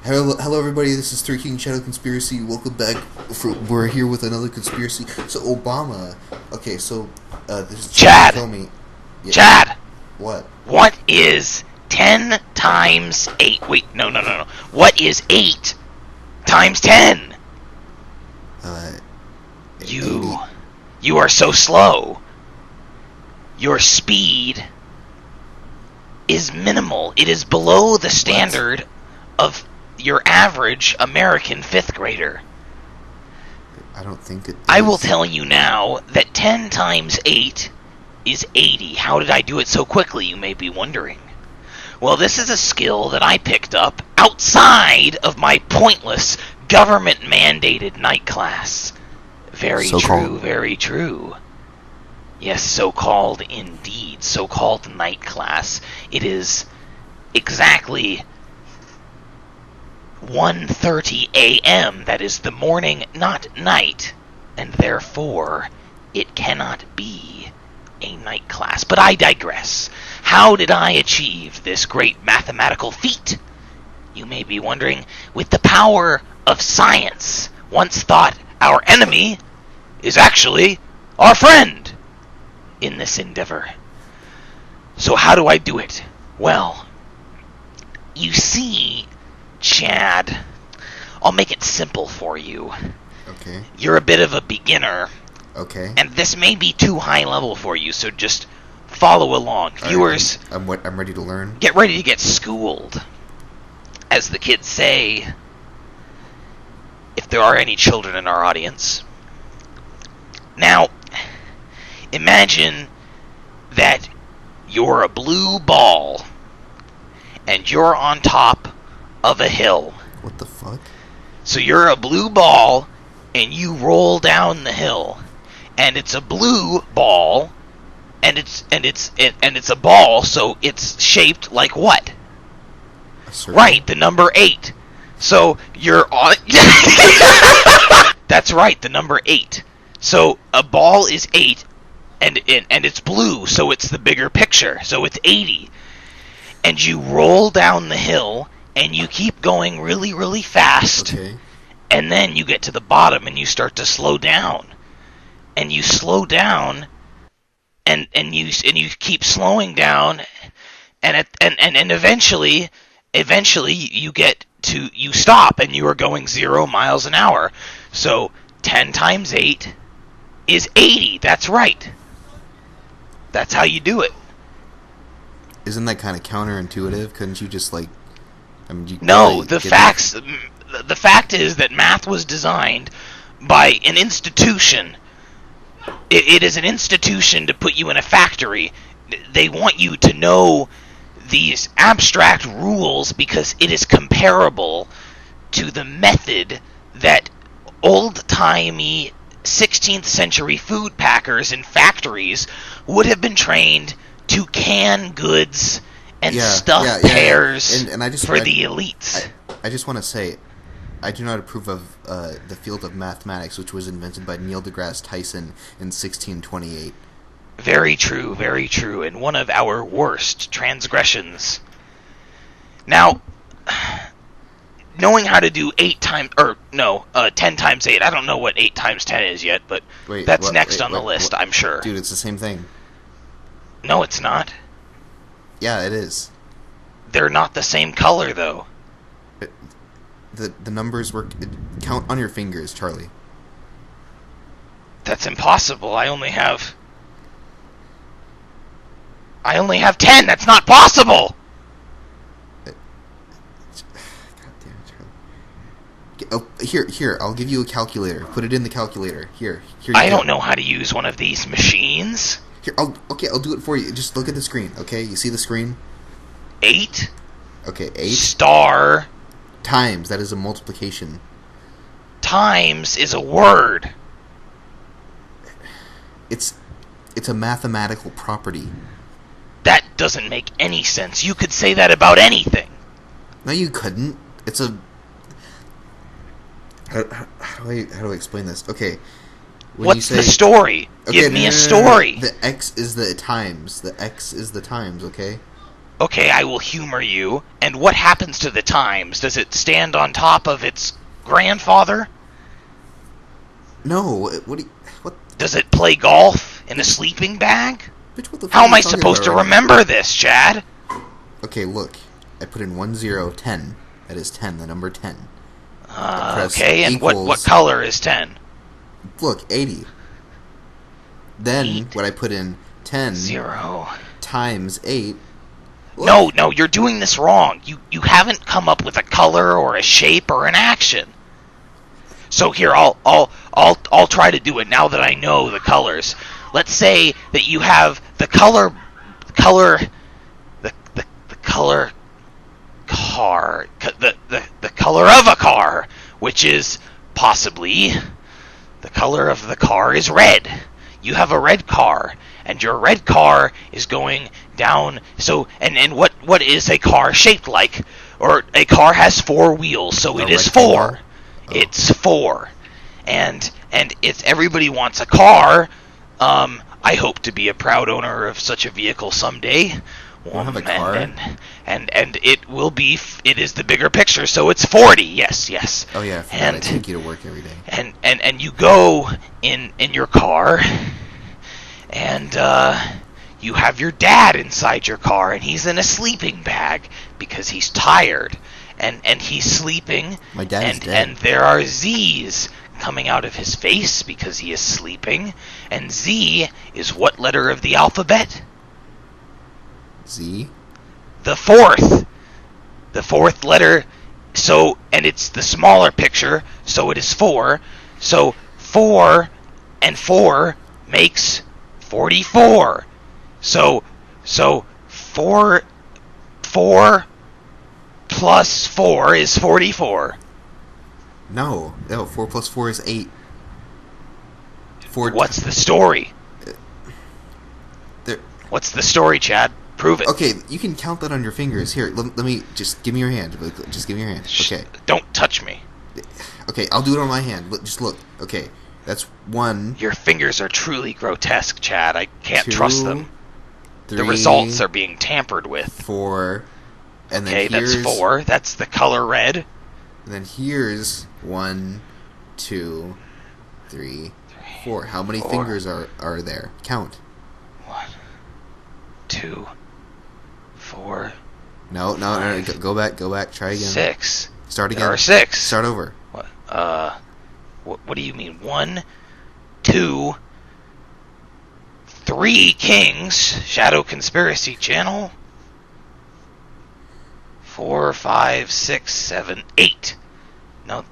Hello, everybody. This is Three King Shadow Conspiracy. Welcome back. We're here with another conspiracy. So Obama. Okay, so this is Chad. Tell me, yeah, Chad. What? What is 10 times 8? Wait, no. What is 8 times 10? You are so slow. Your speed is minimal. It is below the standard of your average American 5th grader. I don't think it is. I will tell you now that 10 times 8 is 80. How did I do it so quickly, you may be wondering? Well, this is a skill that I picked up outside of my pointless government-mandated night class. Very true, very true. Yes, so-called indeed. So-called night class. It is exactly 1:30 a.m. That is the morning, not night. And therefore, it cannot be a night class. But I digress. How did I achieve this great mathematical feat? You may be wondering, with the power of science, once thought our enemy is actually our friend in this endeavor. So how do I do it? Well, you see, Chad, I'll make it simple for you. Okay. You're a bit of a beginner. Okay. And this may be too high level for you, so just follow along. Viewers, I'm ready to learn. Get ready to get schooled. As the kids say, if there are any children in our audience. Now, imagine that you're a blue ball and you're on top of a hill. What the fuck? So you're a blue ball and you roll down the hill, and it's a blue ball, and it's a ball, so it's shaped like what? Right, the number 8. So you're on. That's right, the number 8. So a ball is 8, and it's blue, so it's the bigger picture, so it's 80. And you roll down the hill, and you keep going really, really fast. Okay. And then you get to the bottom, and you start to slow down. And you slow down, and you keep slowing down, and eventually you stop, and you are going 0 miles an hour. So 10 times 8 is 80. That's right. That's how you do it. Isn't that kind of counterintuitive? Couldn't you just No, the fact is that math was designed by an institution. It is an institution to put you in a factory. They want you to know these abstract rules because it is comparable to the method that old-timey 16th century food packers in factories would have been trained to can goods and stuff pears and I just, for the elites. I just want to say, I do not approve of the field of mathematics, which was invented by Neil deGrasse Tyson in 1628. Very true, very true, and one of our worst transgressions. Now, knowing how to do 10 times 8, I don't know what 8 times 10 is yet, but that's next on the list, I'm sure. Dude, it's the same thing. No, it's not. Yeah, it is. They're not the same color, though. The numbers work. Count on your fingers, Charlie. That's impossible. I only have 10. That's not possible. God damn it, Charlie. Here. I'll give you a calculator. Put it in the calculator. Here. I don't know how to use one of these machines. Here, I'll do it for you. Just look at the screen, okay? You see the screen? 8. Okay, 8. Star. Times. That is a multiplication. Times is a word. It's a mathematical property. That doesn't make any sense. You could say that about anything. No, you couldn't. It's a... How do I explain this? Okay. What's the story? Give me a story. The X is the times. The X is the times, okay? Okay, I will humor you. And what happens to the Times? Does it stand on top of its grandfather? No, what? Does it play golf in a sleeping bag? Bitch, what the fuck How are am you I talking supposed about to right now? remember this, Chad? Okay, look. I put in 10. That is 10, the number 10. I press Okay, and what equals. color is 10? Look, 80. Then, 8, what I put in 10 0. times 8. No, you're doing this wrong. You haven't come up with a color or a shape or an action. So here, I'll try to do it now that I know the colors. Let's say that you have the color car, the color of a car, which is possibly the color of the car is red. You have a red car, and your red car is going down. So, and what is a car shaped like? Or a car has 4 wheels, so it is 4. Oh. It's 4, and it's everybody wants a car. I hope to be a proud owner of such a vehicle someday. You don't have a car? And it will be. It is the bigger picture, so it's 40. Yes. Oh yeah, I take you to work every day. And you go in your car, and you have your dad inside your car, and he's in a sleeping bag because he's tired, and he's sleeping. My dad is dead. And there are Z's coming out of his face because he is sleeping. And Z is what letter of the alphabet? Z? The fourth letter. So, and it's the smaller picture, so it is 4. So 4 and 4 makes 44. So 4 plus 4 is 44. No, 4 plus 4 is 8. 4. What's the story? There. What's the story, Chad? Prove it. Okay, you can count that on your fingers. Here, let me just give me your hand. Just give me your hand. Okay. Don't touch me. Okay, I'll do it on my hand. Just look. Okay, that's 1. Your fingers are truly grotesque, Chad. I can't 2, trust them. 3, The results are being tampered with. 4, and then Okay, that's 4. That's the color red. And then here's 1, 2, 3, 4. How many 4. fingers are there? Count. 1, 2, 4. No. Go back. Try again. 6. Start again. There are 6. Start over. What do you mean? 1, 2, 3 kings. Shadow Conspiracy Channel. 4, 5, 6, 7, 8. No,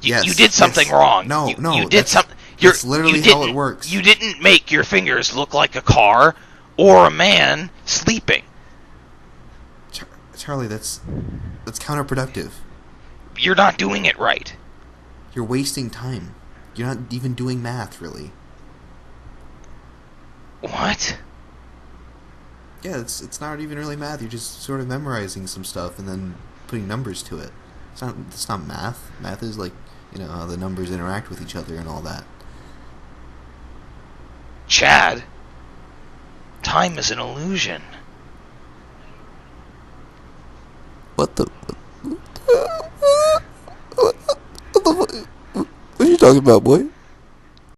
you did something wrong. No, you did something. That's literally how it works. You didn't make your fingers look like a car or a man sleeping. Charlie, that's counterproductive. You're not doing it right. You're wasting time. You're not even doing math, really. What? Yeah, it's not even really math. You're just sort of memorizing some stuff and then putting numbers to it. It's not math. Math is like, how the numbers interact with each other and all that. Chad, time is an illusion. What the what are you talking about, boy?